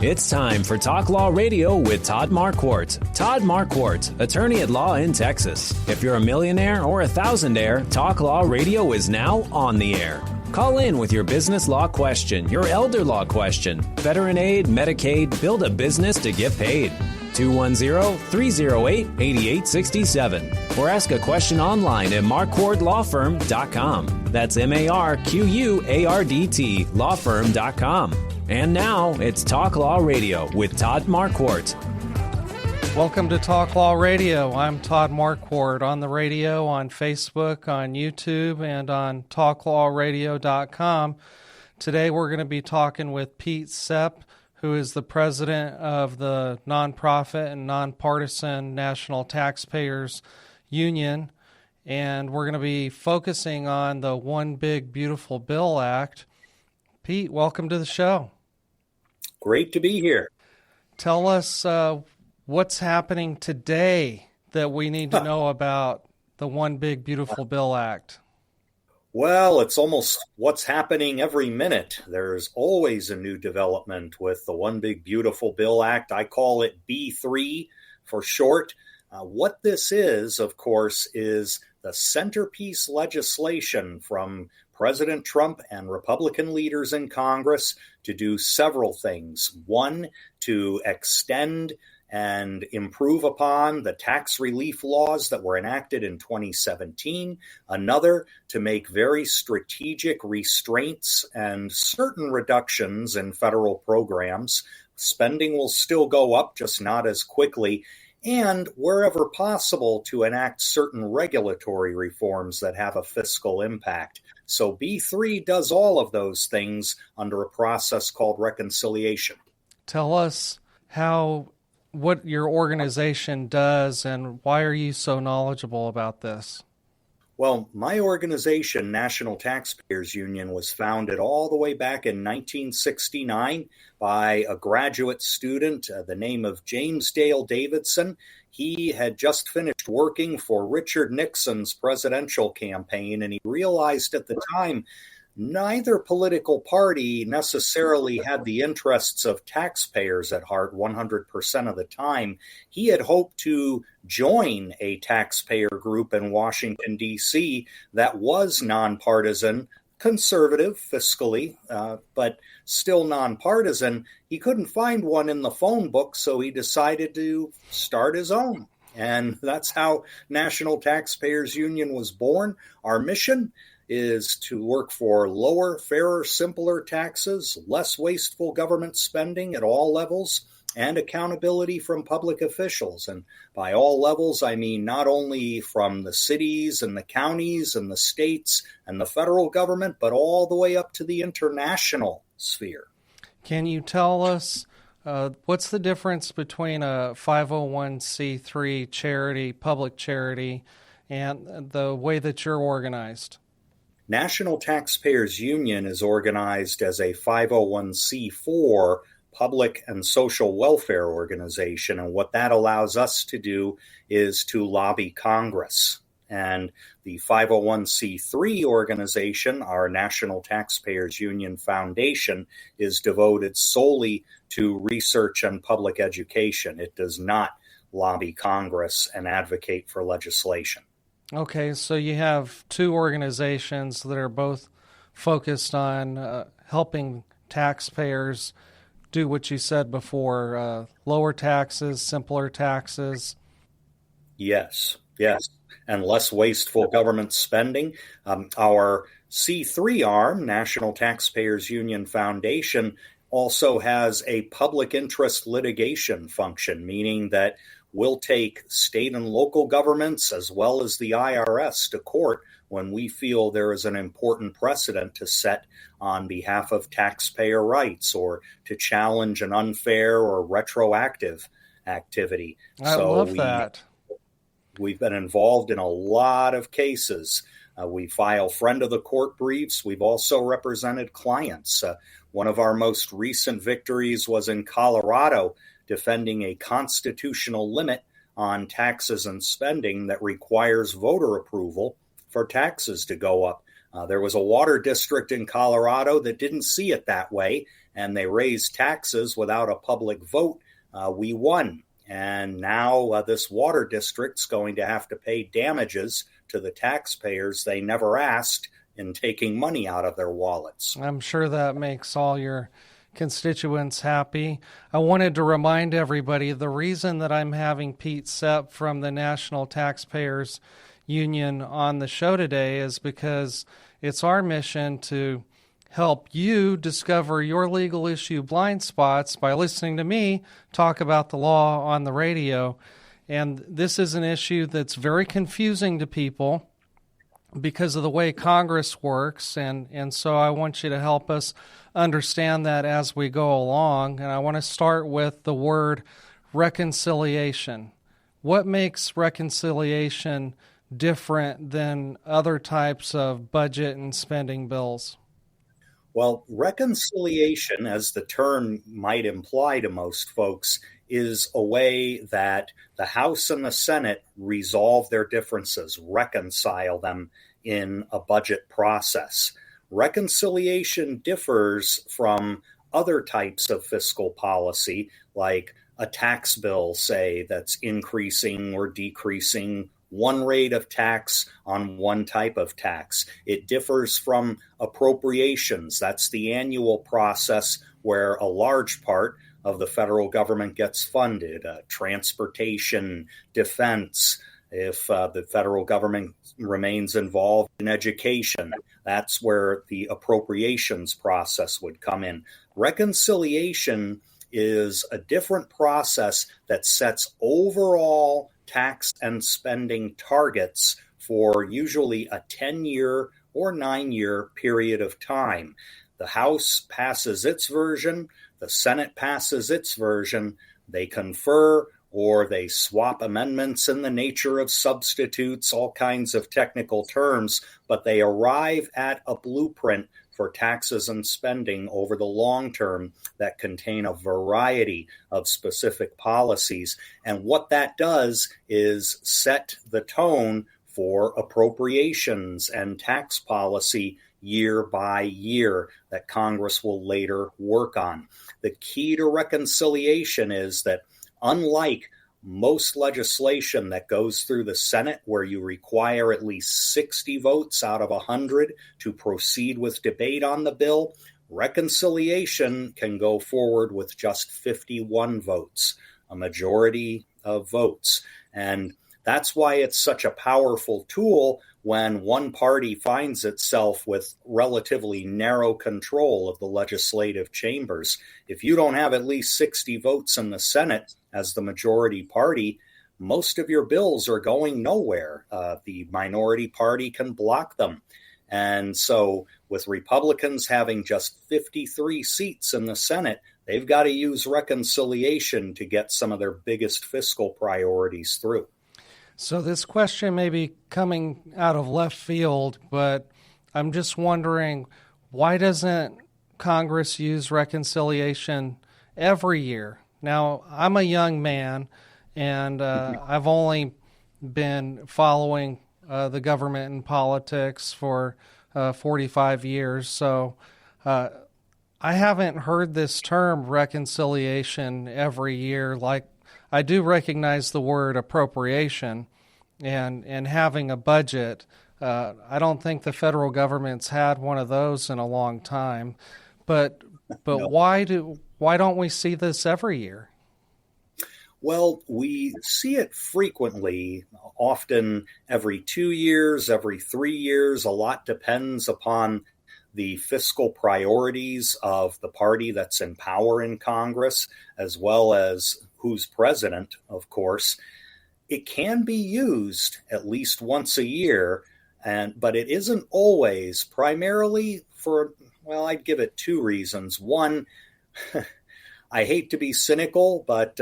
It's time for Talk Law Radio with Todd Marquardt. Todd Marquardt, attorney at law in Texas. If you're a millionaire or a thousandaire, Talk Law Radio is now on the air. Call in with your business law question, your elder law question, veteran aid, Medicaid, build a business to get paid. 210-308-8867. Or ask a question online at marquardtlawfirm.com. That's MARQUARDT lawfirm.com. And now it's Talk Law Radio with Todd Marquardt. Welcome to Talk Law Radio. I'm Todd Marquardt, on the radio, on Facebook, on YouTube, and on talklawradio.com. Today we're going to be talking with Pete Sepp, who is the president of the nonprofit and nonpartisan National Taxpayers Union. And we're going to be focusing on the One Big Beautiful Bill Act. Pete, welcome to the show. Great to be here. Tell us what's happening today that we need to know about the One Big Beautiful Bill Act. Well, it's almost what's happening every minute. There's always a new development with the One Big Beautiful Bill Act. I call it B3 for short. What this is, of course, is the centerpiece legislation from President Trump and Republican leaders in Congress to do several things. One, to extend and improve upon the tax relief laws that were enacted in 2017. Another, to make very strategic restraints and certain reductions in federal programs. Spending will still go up, just not as quickly. And wherever possible, to enact certain regulatory reforms that have a fiscal impact. So B3 does all of those things under a process called reconciliation. Tell us what your organization does and why are you so knowledgeable about this? Well, my organization, National Taxpayers Union, was founded all the way back in 1969 by a graduate student, the name of James Dale Davidson. He had just finished working for Richard Nixon's presidential campaign, and he realized at the time neither political party necessarily had the interests of taxpayers at heart 100% of the time. He had hoped to join a taxpayer group in Washington, D.C. that was nonpartisan, conservative fiscally, but still nonpartisan. He couldn't find one in the phone book, so he decided to start his own. And that's how National Taxpayers Union was born. Our mission is to work for lower, fairer, simpler taxes, less wasteful government spending at all levels, and accountability from public officials. And by all levels, I mean not only from the cities and the counties and the states and the federal government, but all the way up to the international sphere. Can you tell us what's the difference between a 501c3 charity, public charity, and the way that you're organized? National Taxpayers Union is organized as a 501c4 public and social welfare organization, and what that allows us to do is to lobby Congress. And the 501c3 organization, our National Taxpayers Union Foundation, is devoted solely to research and public education. It does not lobby Congress and advocate for legislation. Okay, so you have two organizations that are both focused on helping taxpayers do what you said before, lower taxes, simpler taxes. Yes, and less wasteful government spending. Our C3 arm, National Taxpayers Union Foundation, also has a public interest litigation function, meaning that we'll take state and local governments as well as the IRS to court when we feel there is an important precedent to set on behalf of taxpayer rights or to challenge an unfair or retroactive activity. I love that. We've been involved in a lot of cases. We file friend of the court briefs. We've also represented clients. One of our most recent victories was in Colorado, defending a constitutional limit on taxes and spending that requires voter approval for taxes to go up. There was a water district in Colorado that didn't see it that way, and they raised taxes without a public vote, we won. And now this water district's going to have to pay damages to the taxpayers they never asked in taking money out of their wallets. I'm sure that makes all your constituents happy. I wanted to remind everybody the reason that I'm having Pete Sepp from the National Taxpayers Union on the show today is because it's our mission to help you discover your legal issue blind spots by listening to me talk about the law on the radio. And this is an issue that's very confusing to people because of the way Congress works. And so I want you to help us understand that as we go along. And I want to start with the word reconciliation. What makes reconciliation different than other types of budget and spending bills? Well, reconciliation, as the term might imply to most folks, is a way that the House and the Senate resolve their differences, reconcile them in a budget process. Reconciliation differs from other types of fiscal policy, like a tax bill, say, that's increasing or decreasing one rate of tax on one type of tax. It differs from appropriations. That's the annual process where a large part of the federal government gets funded. Transportation, defense, if the federal government remains involved in education, that's where the appropriations process would come in. Reconciliation is a different process that sets overall tax and spending targets for usually a 10-year or 9-year period of time. The House passes its version, the Senate passes its version, they confer or they swap amendments in the nature of substitutes, all kinds of technical terms, but they arrive at a blueprint for taxes and spending over the long term that contain a variety of specific policies. And what that does is set the tone for appropriations and tax policy year by year that Congress will later work on. The key to reconciliation is that unlike most legislation that goes through the Senate, where you require at least 60 votes out of 100 to proceed with debate on the bill, reconciliation can go forward with just 51 votes, a majority of votes. And that's why it's such a powerful tool when one party finds itself with relatively narrow control of the legislative chambers. If you don't have at least 60 votes in the Senate as the majority party, most of your bills are going nowhere. The minority party can block them. And so with Republicans having just 53 seats in the Senate, they've got to use reconciliation to get some of their biggest fiscal priorities through. So this question may be coming out of left field, but I'm just wondering, why doesn't Congress use reconciliation every year? Now, I'm a young man, and I've only been following the government and politics for 45 years, so I haven't heard this term reconciliation every year. Like, I do recognize the word appropriation and having a budget. I don't think the federal government's had one of those in a long time. But No. why don't we see this every year? Well, we see it frequently, often every 2 years, every 3 years. A lot depends upon the fiscal priorities of the party that's in power in Congress, as well as who's president, of course. It can be used at least once a year, but it isn't always, primarily for, well, I'd give it two reasons. One, I hate to be cynical, but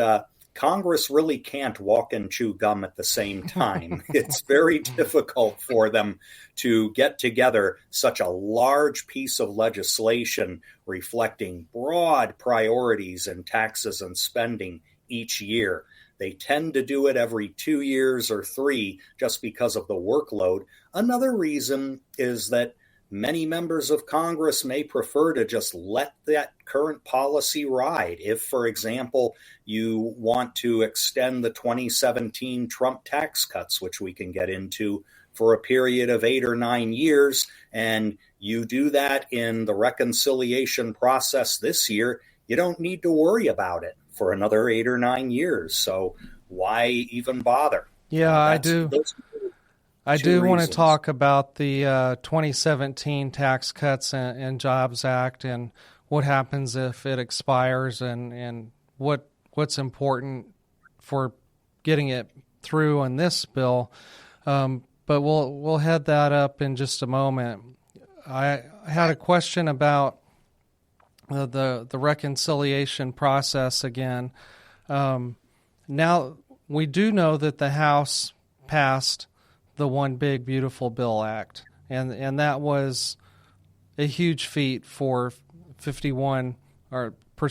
Congress really can't walk and chew gum at the same time. It's very difficult for them to get together such a large piece of legislation reflecting broad priorities in taxes and spending each year. They tend to do it every 2 years or 3 just because of the workload. Another reason is that many members of Congress may prefer to just let that current policy ride. If, for example, you want to extend the 2017 Trump tax cuts, which we can get into, for a period of 8 or 9 years, and you do that in the reconciliation process this year, you don't need to worry about it for another 8 or 9 years. So why even bother? Yeah, I do. I do want to talk about the 2017 Tax Cuts and Jobs Act and what happens if it expires and what's important for getting it through on this bill. But we'll head that up in just a moment. I had a question about the reconciliation process again. Now, we do know that the House passed the One Big Beautiful Bill Act, and that was a huge feat for 51%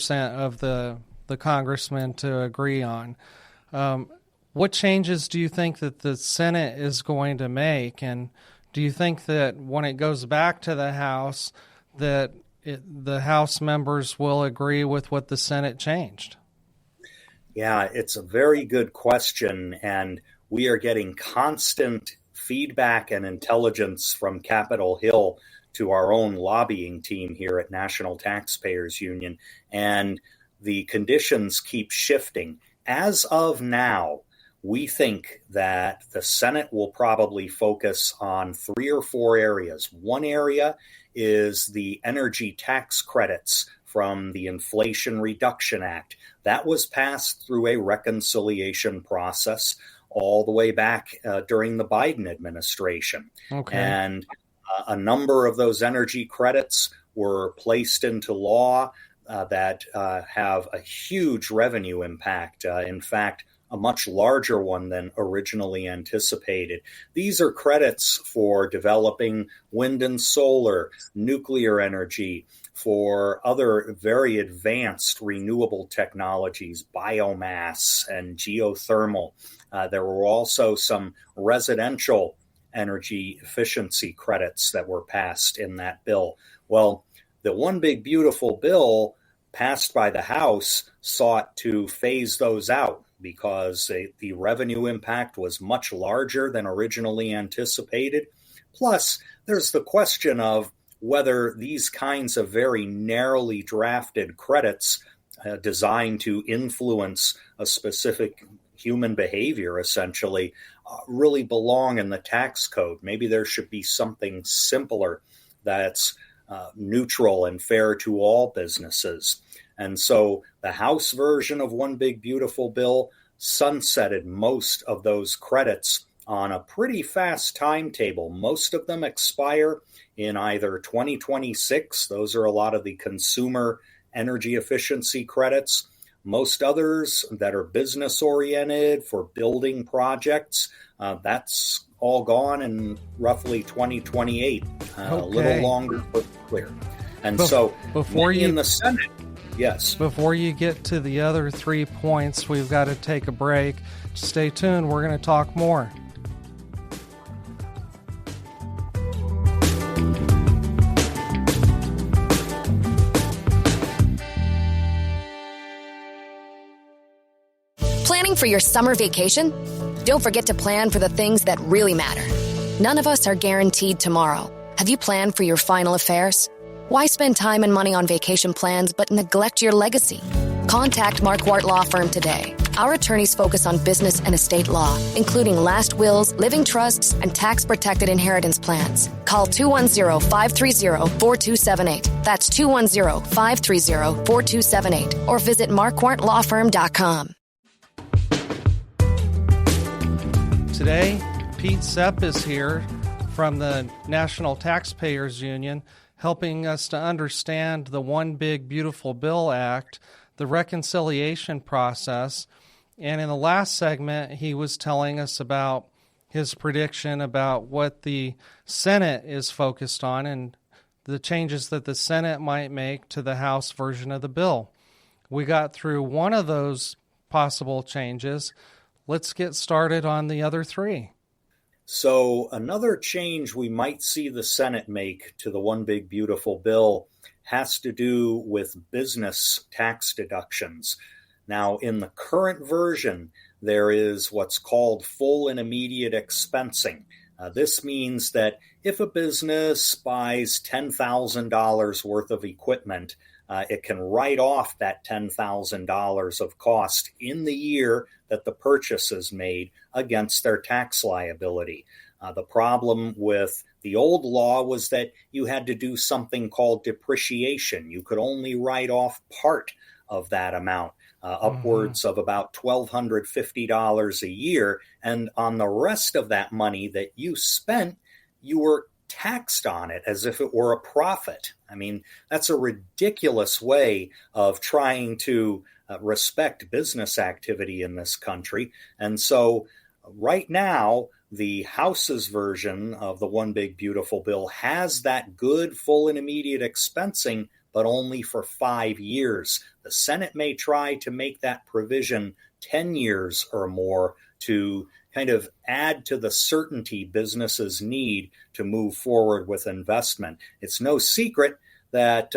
of the congressmen to agree on. What changes do you think that the Senate is going to make, and do you think that when it goes back to the House that the House members will agree with what the Senate changed? Yeah, it's a very good question, and we are getting constant feedback and intelligence from Capitol Hill to our own lobbying team here at National Taxpayers Union, and the conditions keep shifting. As of now, we think that the Senate will probably focus on 3 or 4 areas. One area is the energy tax credits from the Inflation Reduction Act. That was passed through a reconciliation process all the way back during the Biden administration. Okay. And a number of those energy credits were placed into law that have a huge revenue impact. In fact, a much larger one than originally anticipated. These are credits for developing wind and solar, nuclear energy, for other very advanced renewable technologies, biomass and geothermal. There were also some residential energy efficiency credits that were passed in that bill. Well, the One Big Beautiful Bill passed by the House sought to phase those out because the revenue impact was much larger than originally anticipated. Plus, there's the question of whether these kinds of very narrowly drafted credits designed to influence a specific human behavior, essentially, really belong in the tax code. Maybe there should be something simpler that's neutral and fair to all businesses. And so the House version of One Big Beautiful Bill sunsetted most of those credits on a pretty fast timetable. Most of them expire in either 2026. Those are a lot of the consumer energy efficiency credits. Most others that are business-oriented for building projects, that's all gone in roughly 2028, a little longer but clear. And so before in the Senate, yes. Before you get to the other 3 points, we've got to take a break. Stay tuned. We're going to talk more. Planning for your summer vacation? Don't forget to plan for the things that really matter. None of us are guaranteed tomorrow. Have you planned for your final affairs? Why spend time and money on vacation plans but neglect your legacy? Contact Marquardt Law Firm today. Our attorneys focus on business and estate law, including last wills, living trusts, and tax-protected inheritance plans. Call 210-530-4278. That's 210-530-4278. Or visit marquardtlawfirm.com. Today, Pete Sepp is here from the National Taxpayers Union, helping us to understand the One Big Beautiful Bill Act, the reconciliation process, and in the last segment, he was telling us about his prediction about what the Senate is focused on and the changes that the Senate might make to the House version of the bill. We got through one of those possible changes. Let's get started on the other 3. So another change we might see the Senate make to the One Big Beautiful Bill has to do with business tax deductions. Now, in the current version, there is what's called full and immediate expensing. This means that if a business buys $10,000 worth of equipment, it can write off that $10,000 of cost in the year that the purchase is made against their tax liability. The problem with the old law was that you had to do something called depreciation. You could only write off part of that amount, upwards of about $1,250 a year. And on the rest of that money that you spent, you were taxed on it as if it were a profit. I mean, that's a ridiculous way of trying to respect business activity in this country. And so right now, the House's version of the One Big Beautiful Bill has that good full and immediate expensing, but only for 5 years. The Senate may try to make that provision 10 years or more to kind of add to the certainty businesses need to move forward with investment. It's no secret that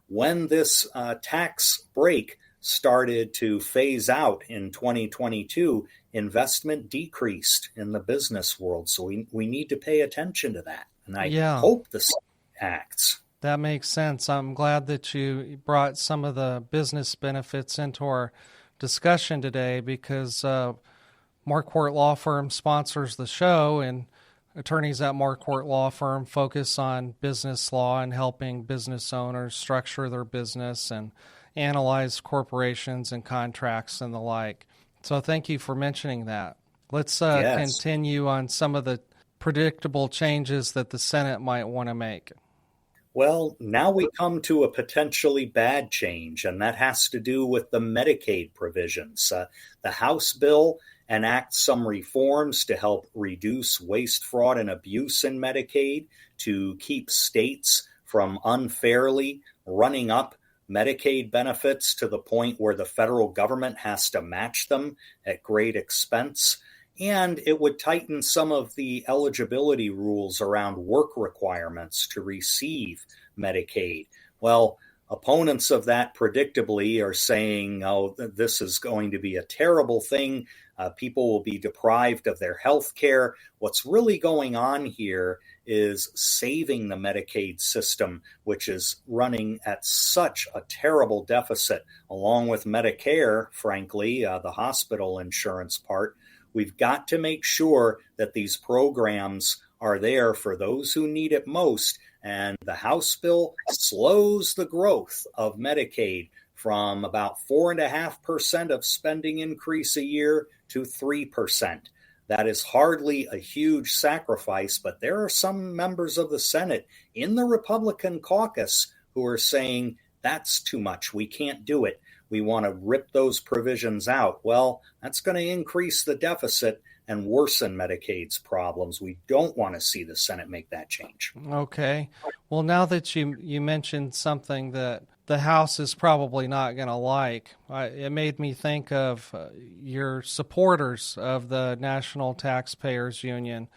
when this tax break started to phase out in 2022, investment decreased in the business world. So we need to pay attention to that. And I hope the Senate acts. That makes sense. I'm glad that you brought some of the business benefits into our discussion today, because Marquardt Law Firm sponsors the show, and attorneys at Marquardt Law Firm focus on business law and helping business owners structure their business and analyze corporations and contracts and the like. So thank you for mentioning that. Let's continue on some of the predictable changes that the Senate might want to make. Well, now we come to a potentially bad change, and that has to do with the Medicaid provisions. The House bill enacts some reforms to help reduce waste, fraud, and abuse in Medicaid, to keep states from unfairly running up Medicaid benefits to the point where the federal government has to match them at great expense. And it would tighten some of the eligibility rules around work requirements to receive Medicaid. Well, opponents of that predictably are saying, oh, this is going to be a terrible thing. People will be deprived of their health care. What's really going on here is saving the Medicaid system, which is running at such a terrible deficit, along with Medicare, frankly, the hospital insurance part. We've got to make sure that these programs are there for those who need it most. And the House bill slows the growth of Medicaid from about 4.5% of spending increase a year to 3%. That is hardly a huge sacrifice, but there are some members of the Senate in the Republican caucus who are saying that's too much. We can't do it. We want to rip those provisions out. Well, that's going to increase the deficit and worsen Medicaid's problems. We don't want to see the Senate make that change. Okay. Well, now that you mentioned something that the House is probably not going to like, it made me think of your supporters of the National Taxpayers Union.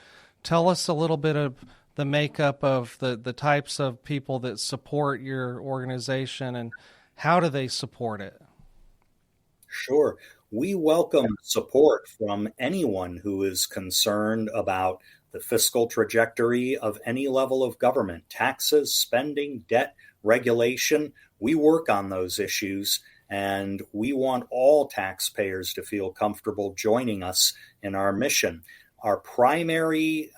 Tell us a little bit of the makeup of the types of people that support your organization, and how do they support it? Sure. We welcome support from anyone who is concerned about the fiscal trajectory of any level of government, taxes, spending, debt, regulation. We work on those issues, and we want all taxpayers to feel comfortable joining us in our mission. Our primary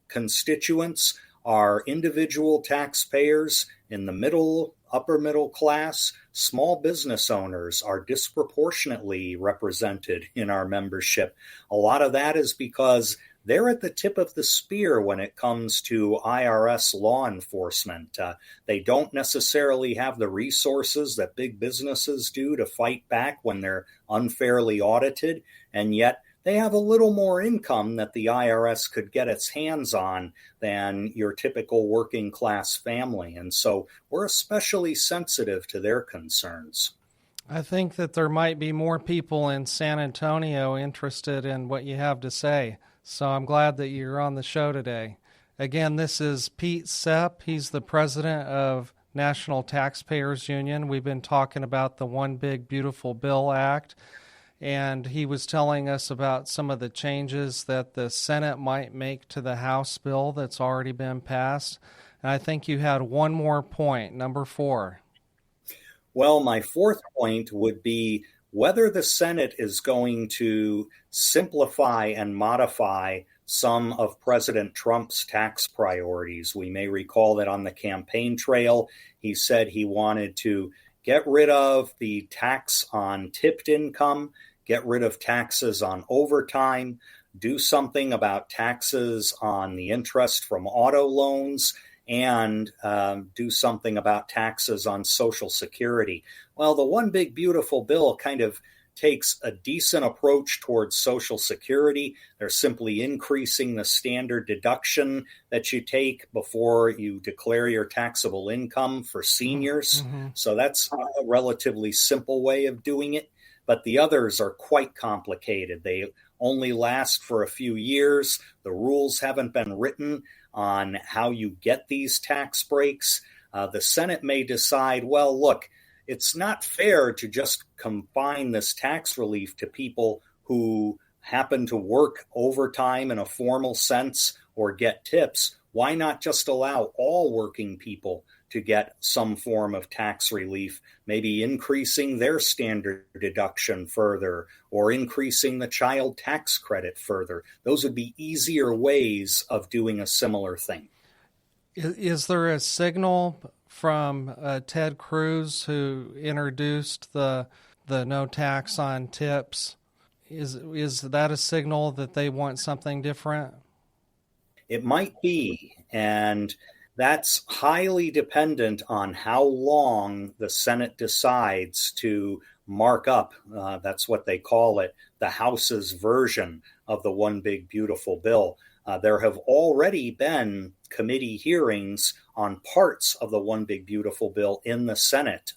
constituents are individual taxpayers in the upper middle class. Small business owners are disproportionately represented in our membership. A lot of that is because they're at the tip of the spear when it comes to IRS law enforcement. They don't necessarily have the resources that big businesses do to fight back when they're unfairly audited, and yet they have a little more income that the IRS could get its hands on than your typical working class family. And so we're especially sensitive to their concerns. I think that there might be more people in San Antonio interested in what you have to say. So I'm glad that you're on the show today. Again, this is Pete Sepp. He's the president of National Taxpayers Union. We've been talking about the One Big Beautiful Bill Act, and he was telling us about some of the changes that the Senate might make to the House bill that's already been passed. And I think you had one more point, number 4. Well, my fourth point would be whether the Senate is going to simplify and modify some of President Trump's tax priorities. We may recall that on the campaign trail, he said he wanted to get rid of the tax on tipped income, get rid of taxes on overtime, do something about taxes on the interest from auto loans, and do something about taxes on Social Security. Well, the One Big Beautiful Bill kind of takes a decent approach towards Social Security. They're simply increasing the standard deduction that you take before you declare your taxable income for seniors. Mm-hmm. So that's a relatively simple way of doing it. But the others are quite complicated. They only last for a few years. The rules haven't been written on how you get these tax breaks. The Senate may decide, well, look, it's not fair to just confine this tax relief to people who happen to work overtime in a formal sense or get tips. Why not just allow all working people to get some form of tax relief, maybe increasing their standard deduction further or increasing the child tax credit further? Those would be easier ways of doing a similar thing. Is there a signal from Ted Cruz, who introduced the no tax on tips? Is that a signal that they want something different? It might be, and that's highly dependent on how long the Senate decides to mark up, that's what they call it, the House's version of the One Big Beautiful Bill. There have already been committee hearings on parts of the One Big Beautiful Bill in the Senate.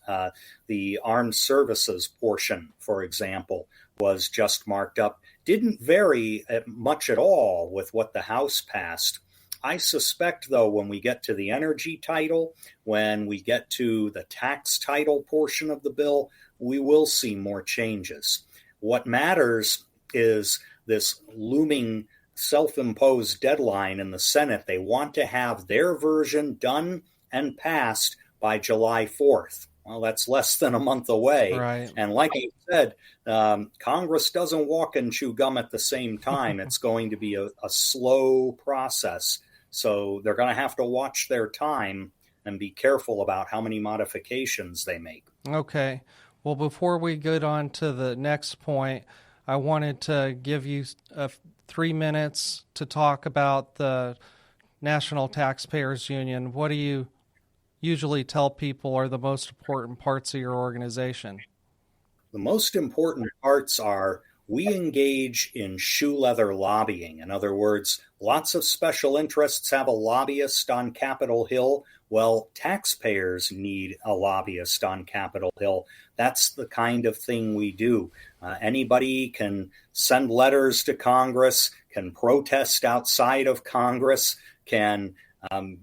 The armed services portion, for example, was just marked up. Didn't vary much at all with what the House passed. I suspect, though, when we get to the energy title, when we get to the tax title portion of the bill, we will see more changes. What matters is this looming self-imposed deadline in the Senate. They want to have their version done and passed by July 4th. Well, that's less than a month away. Right. And like I said, Congress doesn't walk and chew gum at the same time. It's going to be a slow process. So they're going to have to watch their time and be careful about how many modifications they make. Okay. Well, before we get on to the next point, I wanted to give you 3 minutes to talk about the National Taxpayers Union. What do you usually tell people are the most important parts of your organization? The most important parts are we engage in shoe leather lobbying. In other words, lots of special interests have a lobbyist on Capitol Hill. Well, taxpayers need a lobbyist on Capitol Hill. That's the kind of thing we do. Anybody can send letters to Congress, can protest outside of Congress, can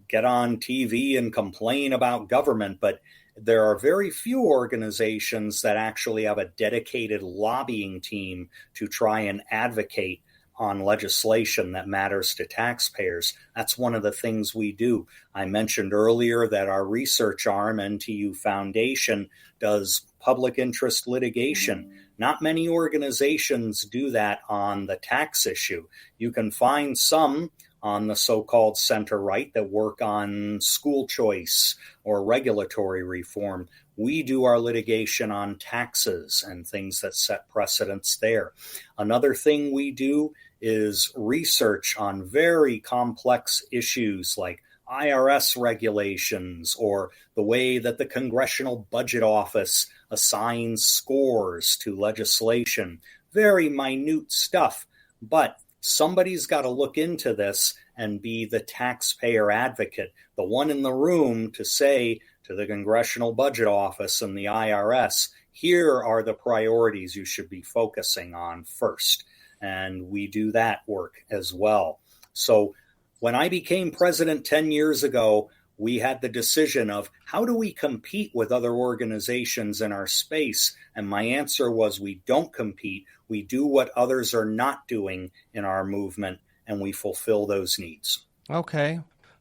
get on TV and complain about government, but there are very few organizations that actually have a dedicated lobbying team to try and advocate on legislation that matters to taxpayers. That's one of the things we do. I mentioned earlier that our research arm, NTU Foundation, does public interest litigation. Not many organizations do that on the tax issue. You can find some on the so-called center right that work on school choice or regulatory reform. We do our litigation on taxes and things that set precedents there. Another thing we do is research on very complex issues like IRS regulations or the way that the Congressional Budget Office assigns scores to legislation. Very minute stuff, but somebody's got to look into this and be the taxpayer advocate, the one in the room to say to the Congressional Budget Office and the IRS, here are the priorities you should be focusing on first. and we do that work as well. So when I became president 10 years ago, we had the decision of how do we compete with other organizations in our space? And my answer was we don't compete. We do what others are not doing in our movement, and we fulfill those needs. Okay.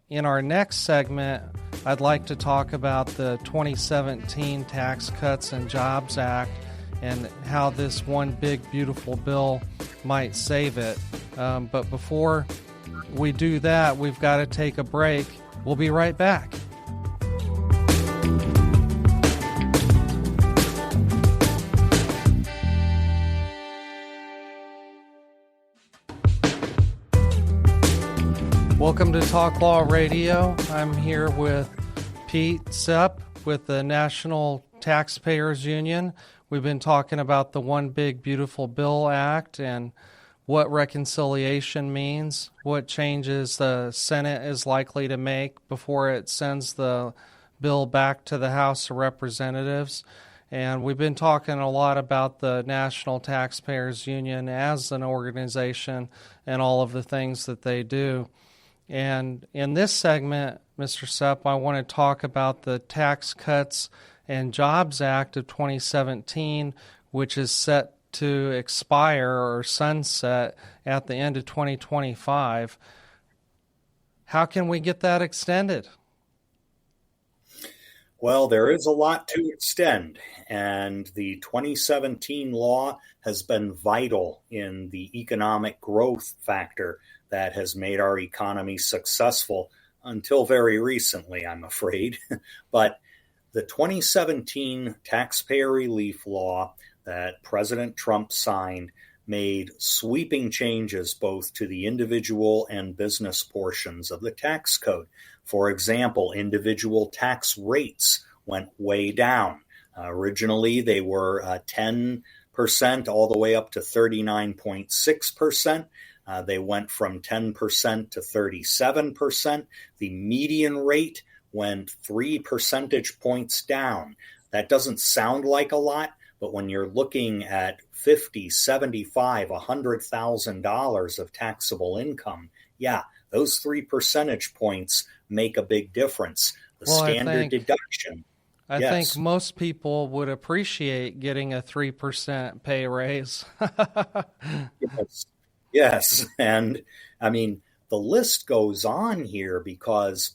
In our next segment, I'd like to talk about the 2017 Tax Cuts and Jobs Act and how this one big, beautiful bill might save it. But before we do that, we've got to take a break. We'll be right back. Welcome to Talk Law Radio. I'm here with Pete Sepp with the National Taxpayers Union. We've been talking about the One Big Beautiful Bill Act and what reconciliation means, what changes the Senate is likely to make before it sends the bill back to the House of Representatives. And we've been talking a lot about the National Taxpayers Union as an organization and all of the things that they do. And in this segment, Mr. Sepp, I want to talk about the Tax Cuts and Jobs Act of 2017, which is set to expire or sunset at the end of 2025. How can we get that extended? Well, there is a lot to extend, and the 2017 law has been vital in the economic growth factor that has made our economy successful until very recently, I'm afraid. But the 2017 taxpayer relief law that President Trump signed made sweeping changes both to the individual and business portions of the tax code. For example, individual tax rates went way down. Originally, they were 10% all the way up to 39.6%. They went from 10% to 37%. The median rate went 3 percentage points down. That doesn't sound like a lot, but when you're looking at $50,000, $75,000, $100,000 of taxable income, yeah, those 3 percentage points make a big difference. The standard deduction. I think most people would appreciate getting a 3% pay raise. Yes. And I mean, the list goes on here because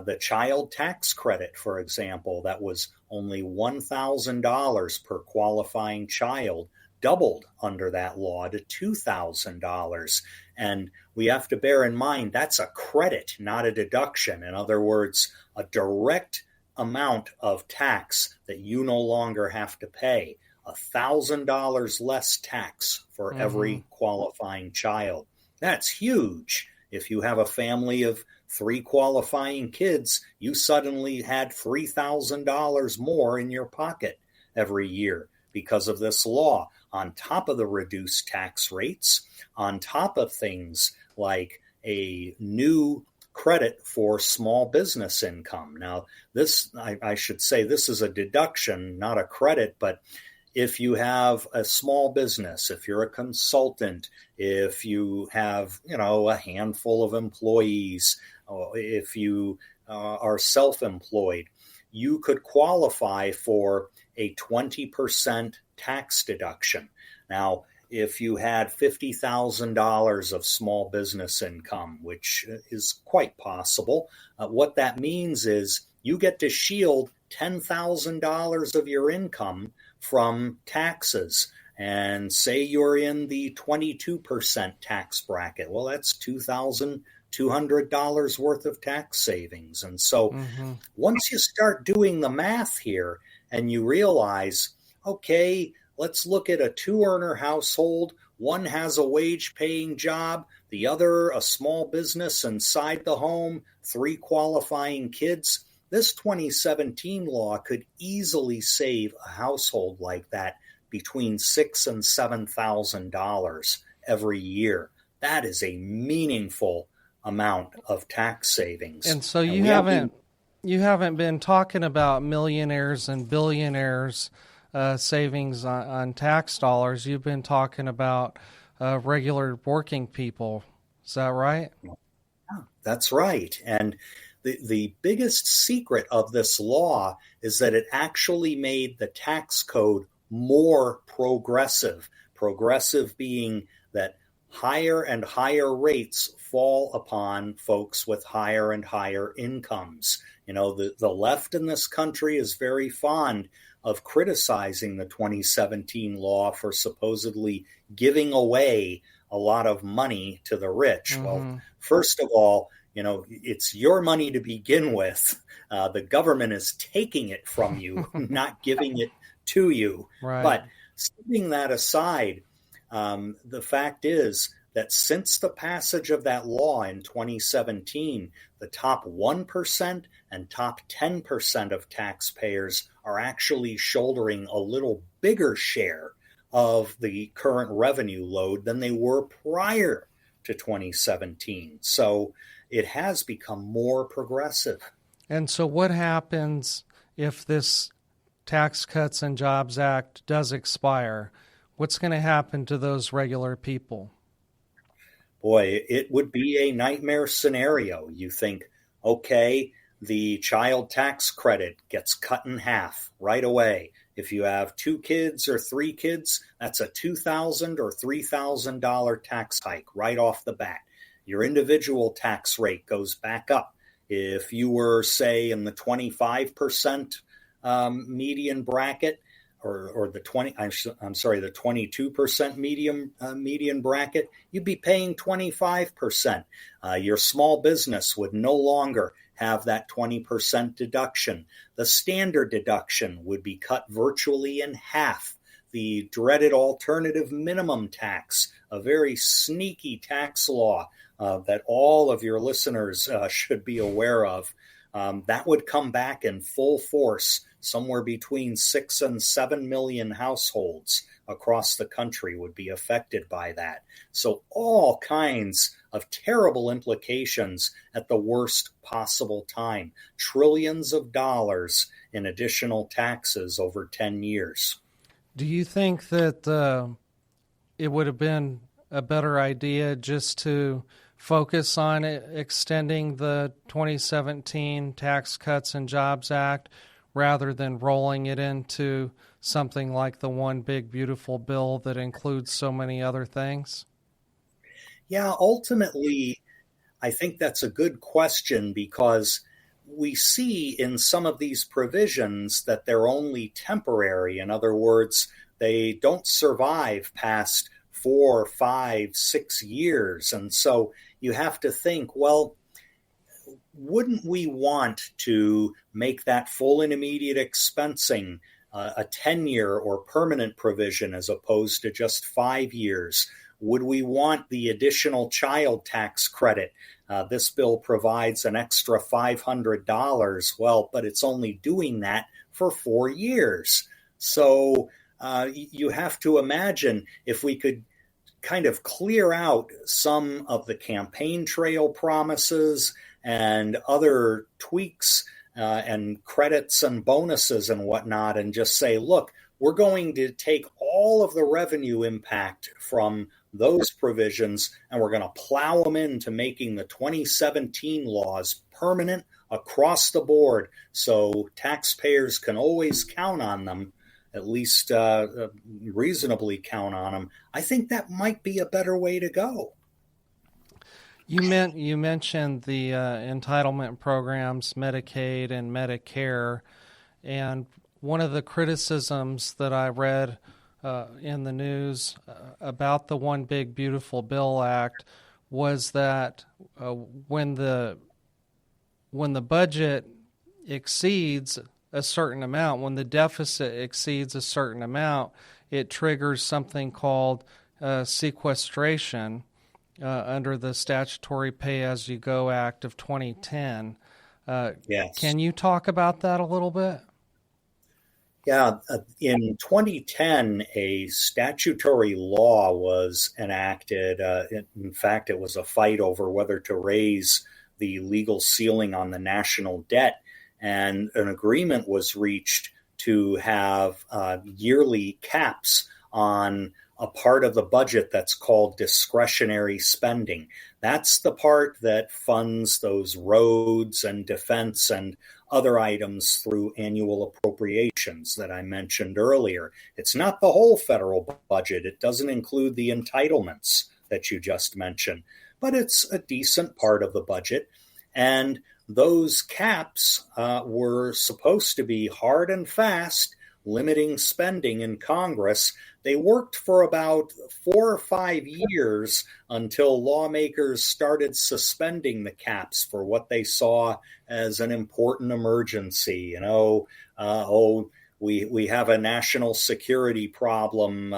the child tax credit, for example, that was only $1,000 per qualifying child, doubled under that law to $2,000. And we have to bear in mind that's a credit, not a deduction. In other words, a direct amount of tax that you no longer have to pay. $1,000 less tax for every qualifying child. That's huge. If you have a family of 3 qualifying kids, you suddenly had $3,000 more in your pocket every year because of this law, on top of the reduced tax rates, on top of things like a new credit for small business income. Now, this, I should say, this is a deduction, not a credit, but if you have a small business, if you're a consultant, if you have, a handful of employees, or if you are self-employed, you could qualify for a 20% tax deduction. Now, if you had $50,000 of small business income, which is quite possible, what that means is you get to shield $10,000 of your income from taxes. And say you're in the 22% tax bracket. Well, that's $2,200 worth of tax savings. And so once you start doing the math here and you realize, okay, let's look at a 2-earner household. One has a wage-paying job, the other a small business inside the home, 3 qualifying kids. This 2017 law could easily save a household like that between $6,000 and $7,000 every year. That is a meaningful amount of tax savings. And so you haven't been talking about millionaires and billionaires savings on tax dollars. You've been talking about regular working people. Is that right? Yeah, that's right. And the biggest secret of this law is that it actually made the tax code more progressive. Progressive being that higher and higher rates fall upon folks with higher and higher incomes. You know, the left in this country is very fond of criticizing the 2017 law for supposedly giving away a lot of money to the rich. Mm-hmm. Well, first of all, you know, it's your money to begin with. The government is taking it from you, not giving it to you. Right. But setting that aside, the fact is that since the passage of that law in 2017, the top 1% and top 10% of taxpayers are actually shouldering a little bigger share of the current revenue load than they were prior to 2017. So it has become more progressive. And so what happens if this Tax Cuts and Jobs Act does expire? What's going to happen to those regular people? Boy, it would be a nightmare scenario. You think, okay, the child tax credit gets cut in half right away. If you have 2 kids or 3 kids, that's a $2,000 or $3,000 tax hike right off the bat. Your individual tax rate goes back up. If you were, say, in the 25% median bracket, or the 22% median bracket, you'd be paying 25%. Your small business would no longer have that 20% deduction. The standard deduction would be cut virtually in half. The dreaded alternative minimum tax, a very sneaky tax law that all of your listeners should be aware of, that would come back in full force. Somewhere between 6 and 7 million households across the country would be affected by that. So all kinds of terrible implications at the worst possible time. Trillions of dollars in additional taxes over 10 years. Do you think that it would have been a better idea just to focus on extending the 2017 Tax Cuts and Jobs Act rather than rolling it into something like the One Big Beautiful Bill that includes so many other things? Yeah, ultimately, I think that's a good question because we see in some of these provisions that they're only temporary. In other words, they don't survive past 4, 5, 6 years. And so you have to think, well, wouldn't we want to make that full and immediate expensing a 10-year or permanent provision as opposed to just 5 years? Would we want the additional child tax credit? This bill provides an extra $500. Well, but it's only doing that for 4 years. So you have to imagine if we could kind of clear out some of the campaign trail promises and other tweaks and credits and bonuses and whatnot, and just say, look, we're going to take all of the revenue impact from those provisions and we're going to plow them into making the 2017 laws permanent across the board so taxpayers can always count on them, at least reasonably count on them. I think that might be a better way to go. You mentioned the entitlement programs, Medicaid and Medicare, and one of the criticisms that I read in the news about the One Big Beautiful Bill Act was that when the budget exceeds a certain amount, when the deficit exceeds a certain amount, it triggers something called sequestration under the Statutory Pay-As-You-Go Act of 2010. Yes. Can you talk about that a little bit? Yeah, in 2010, a statutory law was enacted. In fact, it was a fight over whether to raise the legal ceiling on the national debt, and an agreement was reached to have yearly caps on a part of the budget that's called discretionary spending. That's the part that funds those roads and defense and other items through annual appropriations that I mentioned earlier. It's not the whole federal budget. It doesn't include the entitlements that you just mentioned, but it's a decent part of the budget. And those caps were supposed to be hard and fast, limiting spending in Congress. They worked for about 4 or 5 years until lawmakers started suspending the caps for what they saw as an important emergency. We have a national security problem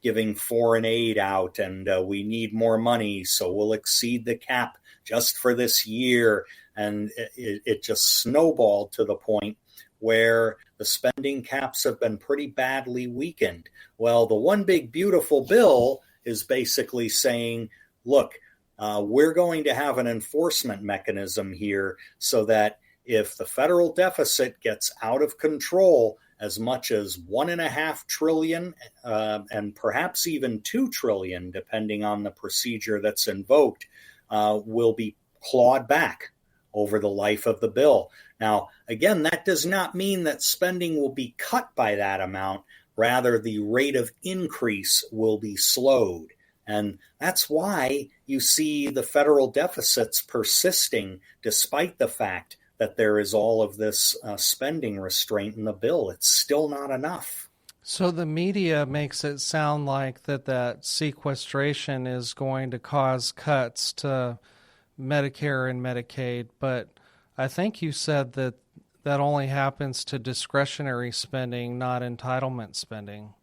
giving foreign aid out, and we need more money, so we'll exceed the cap just for this year. And it just snowballed to the point where the spending caps have been pretty badly weakened. Well, the one big beautiful bill is basically saying, look, we're going to have an enforcement mechanism here so that if the federal deficit gets out of control, as much as $1.5 trillion and perhaps even $2 trillion, depending on the procedure that's invoked, will be clawed back over the life of the bill. Now, again, that does not mean that spending will be cut by that amount. Rather, the rate of increase will be slowed. And that's why you see the federal deficits persisting despite the fact that there is all of this spending restraint in the bill. It's still not enough. So the media makes it sound like that sequestration is going to cause cuts to Medicare and Medicaid, but I think you said that only happens to discretionary spending, not entitlement spending.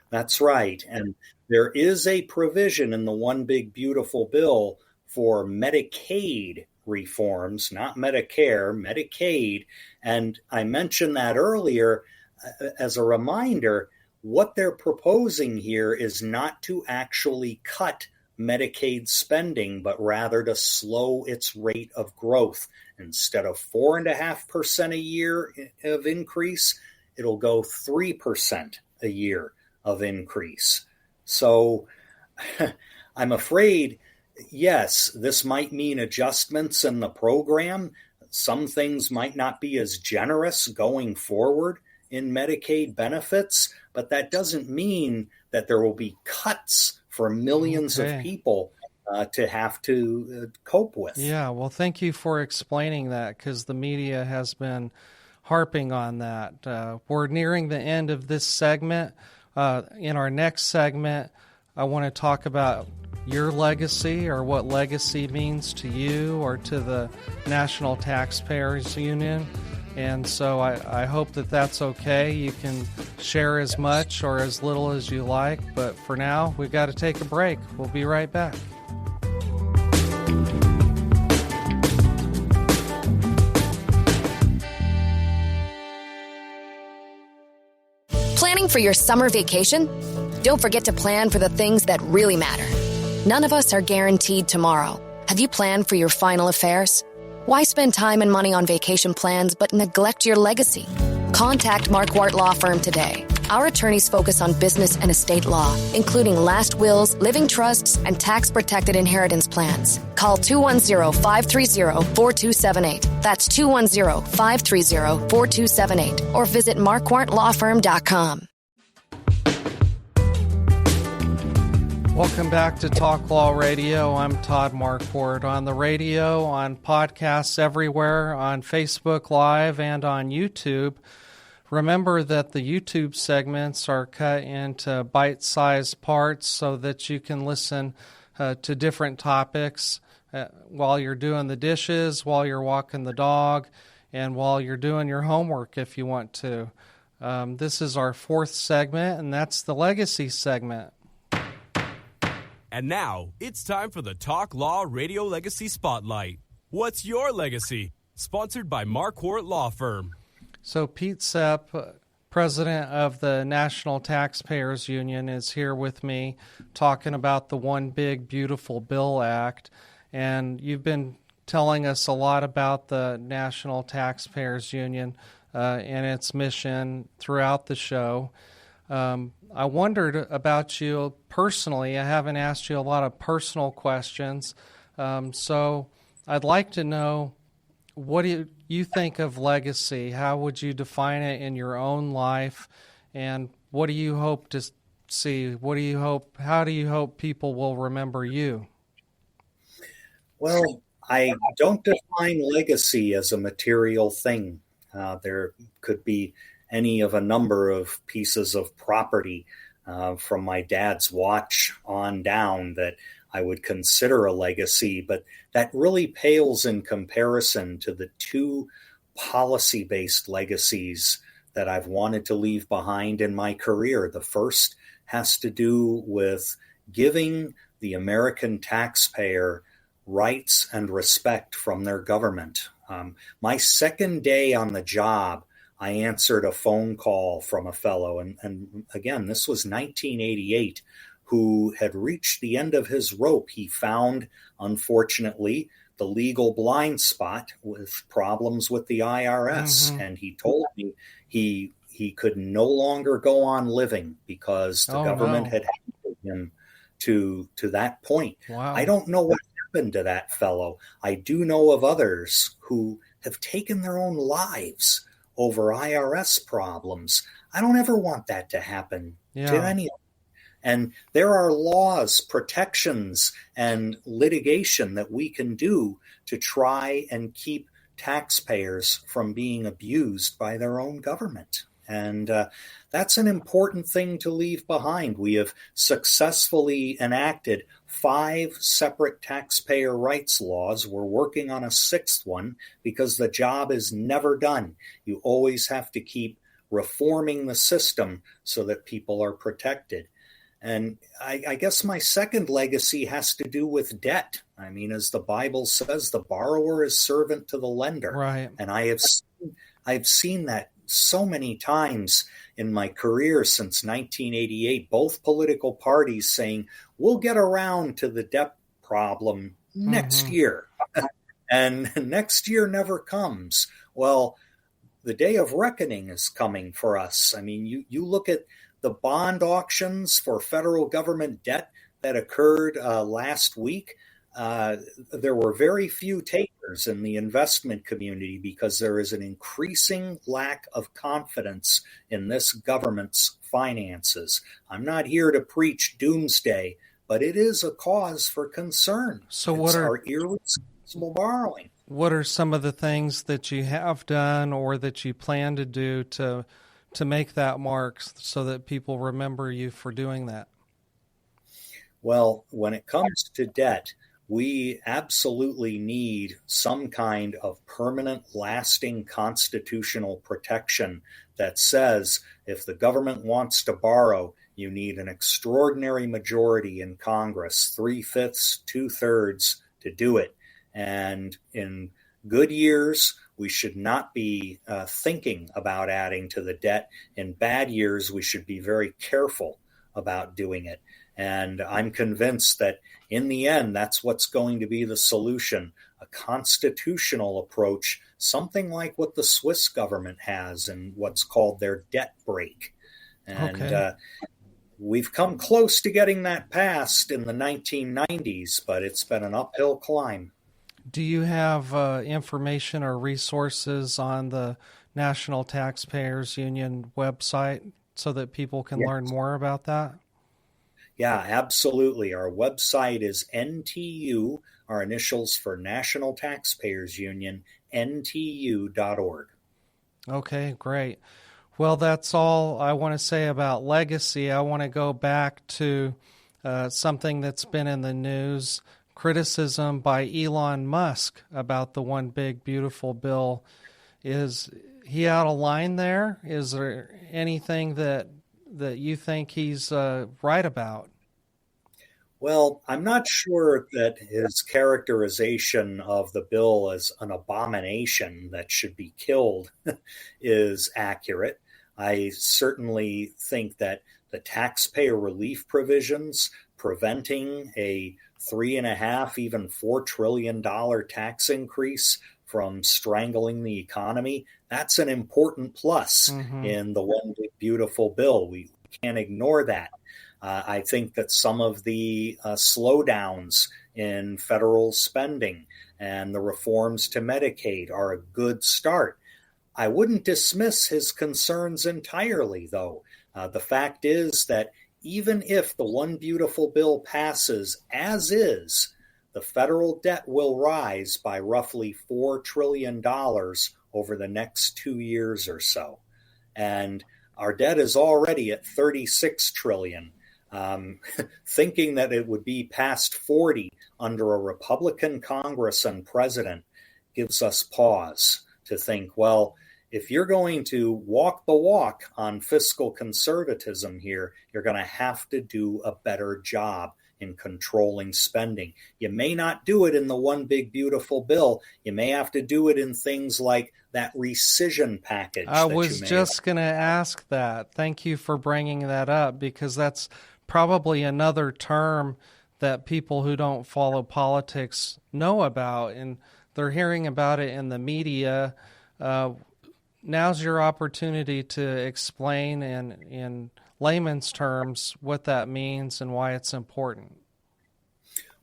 That's right. And there is a provision in the One Big Beautiful Bill for Medicaid reforms, not Medicare, Medicaid. And I mentioned that earlier as a reminder. What they're proposing here is not to actually cut Medicaid spending, but rather to slow its rate of growth. Instead of 4.5% a year of increase, it'll go 3% a year of increase. So I'm afraid, yes, this might mean adjustments in the program. Some things might not be as generous going forward in Medicaid benefits, but that doesn't mean that there will be cuts for millions of people to have to cope with. Yeah, well, thank you for explaining that, because the media has been harping on that. We're nearing the end of this segment. In our next segment, I want to talk about your legacy, or what legacy means to you or to the National Taxpayers Union. And so I hope that that's okay. You can share as much or as little as you like. But for now, we've got to take a break. We'll be right back. Planning for your summer vacation? Don't forget to plan for the things that really matter. None of us are guaranteed tomorrow. Have you planned for your final affairs? Why spend time and money on vacation plans but neglect your legacy? Contact Marquardt Law Firm today. Our attorneys focus on business and estate law, including last wills, living trusts, and tax-protected inheritance plans. Call 210-530-4278. That's 210-530-4278. Or visit marquardtlawfirm.com. Welcome back to Talk Law Radio. I'm Todd Marquardt. On the radio, on podcasts everywhere, on Facebook Live, and on YouTube. Remember that the YouTube segments are cut into bite-sized parts so that you can listen to different topics while you're doing the dishes, while you're walking the dog, and while you're doing your homework if you want to. This is our fourth segment, and that's the legacy segment. And now, it's time for the Talk Law Radio Legacy Spotlight. What's your legacy? Sponsored by Marquardt Law Firm. So Pete Sepp, president of the National Taxpayers Union, is here with me talking about the One Big Beautiful Bill Act. And you've been telling us a lot about the National Taxpayers Union and its mission throughout the show. I wondered about you personally. I haven't asked you a lot of personal questions, so I'd like to know, what do you think of legacy? How would you define it in your own life, and what do you hope to see? How do you hope people will remember you? Well, I don't define legacy as a material thing. There could be any of a number of pieces of property from my dad's watch on down that I would consider a legacy, but that really pales in comparison to the two policy-based legacies that I've wanted to leave behind in my career. The first has to do with giving the American taxpayer rights and respect from their government. My second day on the job, I answered a phone call from a fellow, and again, this was 1988, who had reached the end of his rope. He found, unfortunately, the legal blind spot with problems with the IRS, and he told me he could no longer go on living because the government had handed him to that point. Wow. I don't know what happened to that fellow. I do know of others who have taken their own lives over IRS problems. I don't ever want that to happen to anyone. And there are laws, protections, and litigation that we can do to try and keep taxpayers from being abused by their own government. And that's an important thing to leave behind. We have successfully enacted 5 separate taxpayer rights laws. We're working on a 6th one because the job is never done. You always have to keep reforming the system so that people are protected. And I guess my second legacy has to do with debt. I mean, as the Bible says, the borrower is servant to the lender. Right. And I've seen that so many times in my career since 1988, both political parties saying, we'll get around to the debt problem next year. And next year never comes. Well, the day of reckoning is coming for us. I mean, you look at the bond auctions for federal government debt that occurred last week. There were very few takers in the investment community because there is an increasing lack of confidence in this government's finances. I'm not here to preach doomsday, but it is a cause for concern. So it's our irresponsible borrowing. What are some of the things that you have done or that you plan to do to make that mark so that people remember you for doing that? Well, when it comes to debt, we absolutely need some kind of permanent, lasting constitutional protection that says if the government wants to borrow, you need an extraordinary majority in Congress, 3/5, 2/3 to do it. And in good years, we should not be thinking about adding to the debt. In bad years, we should be very careful about doing it. And I'm convinced that in the end, that's what's going to be the solution, a constitutional approach, something like what the Swiss government has in what's called their debt brake. And we've come close to getting that passed in the 1990s, but it's been an uphill climb. Do you have information or resources on the National Taxpayers Union website so that people can learn more about that? Yeah, absolutely. Our website is NTU, our initials for National Taxpayers Union, NTU.org. Okay, great. Well, that's all I want to say about legacy. I want to go back to something that's been in the news, criticism by Elon Musk about the One Big Beautiful Bill. Is he out of line there? Is there anything that you think he's right about? Well, I'm not sure that his characterization of the bill as an abomination that should be killed is accurate. I certainly think that the taxpayer relief provisions preventing a $3.5, even $4 trillion tax increase from strangling the economy, that's an important plus in the One Big Beautiful Bill. We can't ignore that. I think that some of the slowdowns in federal spending and the reforms to Medicaid are a good start. I wouldn't dismiss his concerns entirely, though. The fact is that even if the One Beautiful Bill passes as is, the federal debt will rise by roughly $4 trillion over the next 2 years or so. And our debt is already at $36 trillion. Thinking that it would be past 40 under a Republican Congress and president gives us pause to think, well, if you're going to walk the walk on fiscal conservatism here, you're going to have to do a better job in controlling spending. You may not do it in the One Big Beautiful Bill. You may have to do it in things like that rescission package. I was just going to ask that. Thank you for bringing that up, because that's probably another term that people who don't follow politics know about, and they're hearing about it in the media. Now's your opportunity to explain in layman's terms what that means and why it's important.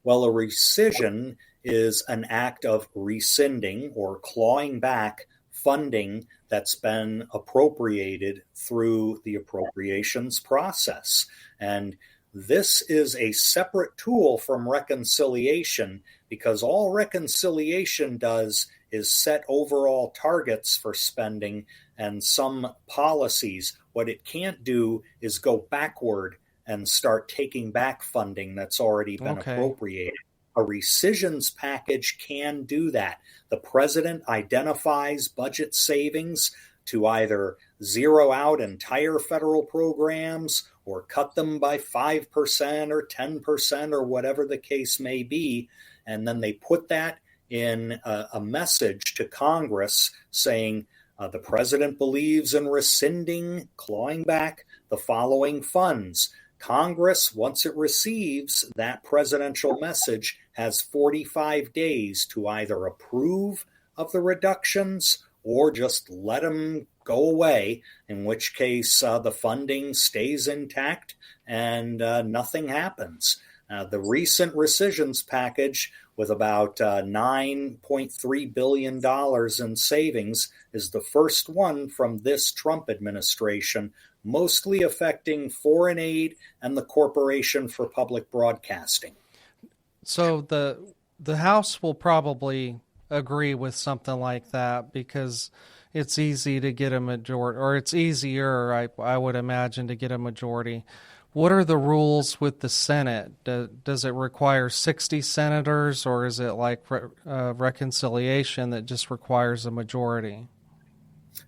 Well, a rescission is an act of rescinding or clawing back funding that's been appropriated through the appropriations process. And this is a separate tool from reconciliation, because all reconciliation does is set overall targets for spending and some policies. What it can't do is go backward and start taking back funding that's already been appropriated. A rescissions package can do that. The president identifies budget savings to either zero out entire federal programs or cut them by 5% or 10% or whatever the case may be. And then they put that in a message to Congress saying the president believes in rescinding, clawing back the following funds. Congress, once it receives that presidential message, has 45 days to either approve of the reductions or just let them go away, in which case the funding stays intact and nothing happens. The recent rescissions package, with about $9.3 billion in savings, is the first one from this Trump administration, mostly affecting foreign aid and the Corporation for Public Broadcasting. So the House will probably agree with something like that, because it's easy to get a majority, or it's easier, I would imagine, to get a majority. What are the rules with the Senate? Does it require 60 senators, or is it like reconciliation that just requires a majority?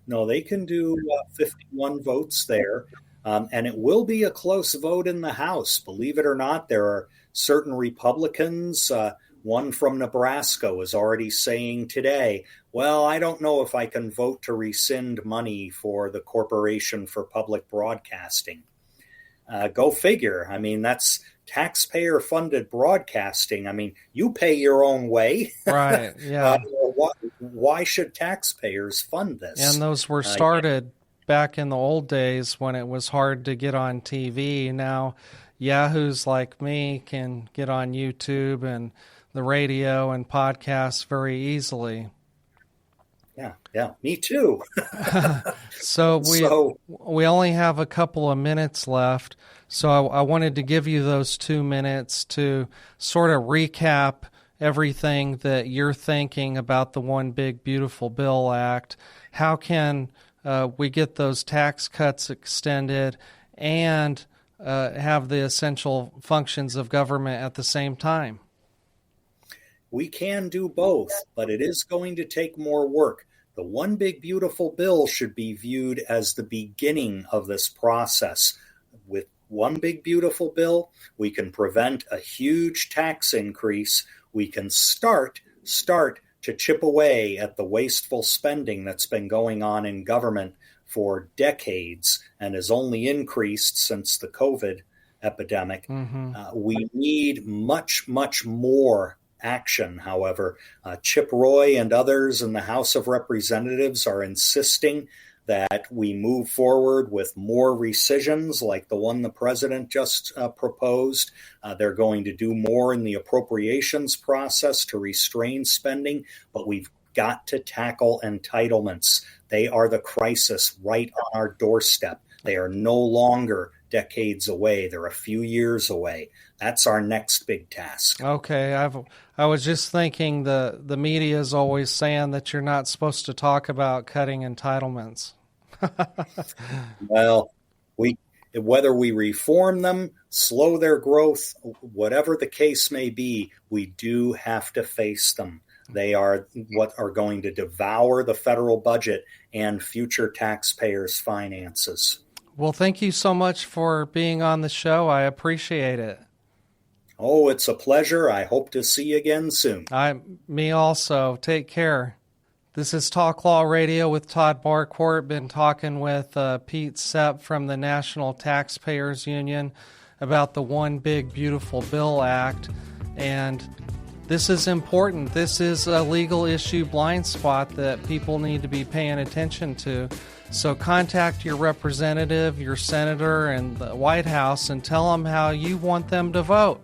No, they can do 51 votes there, and it will be a close vote in the House. Believe it or not, there are certain Republicans, one from Nebraska was already saying today, well, I don't know if I can vote to rescind money for the Corporation for Public Broadcasting. Go figure. I mean, that's taxpayer-funded broadcasting. I mean, you pay your own way. Right, yeah. Why should taxpayers fund this? And those were started back in the old days when it was hard to get on TV. Now, yahoos like me can get on YouTube and the radio and podcasts very easily. Yeah, me too. So we only have a couple of minutes left, so I wanted to give you those 2 minutes to sort of recap everything that you're thinking about the One Big Beautiful Bill Act. How can we get those tax cuts extended and have the essential functions of government at the same time? We can do both, but it is going to take more work. The One Big Beautiful Bill should be viewed as the beginning of this process. With One Big Beautiful Bill, we can prevent a huge tax increase. We can start to chip away at the wasteful spending that's been going on in government for decades and has only increased since the COVID epidemic. Mm-hmm. We need much, much more action, however. Chip Roy and others in the House of Representatives are insisting that we move forward with more rescissions like the one the president just proposed. They're going to do more in the appropriations process to restrain spending, but we've got to tackle entitlements. They are the crisis right on our doorstep. They are no longer decades away. They're a few years away. That's our next big task. Okay, I was just thinking the media is always saying that you're not supposed to talk about cutting entitlements. Well, whether we reform them, slow their growth, whatever the case may be, we do have to face them. They are what are going to devour the federal budget and future taxpayers' finances. Well, thank you so much for being on the show. I appreciate it. Oh, it's a pleasure. I hope to see you again soon. Me also. Take care. This is Talk Law Radio with Todd Marquardt. Been talking with Pete Sepp from the National Taxpayers Union about the One Big Beautiful Bill Act. And this is important. This is a legal issue blind spot that people need to be paying attention to. So contact your representative, your senator, and the White House and tell them how you want them to vote.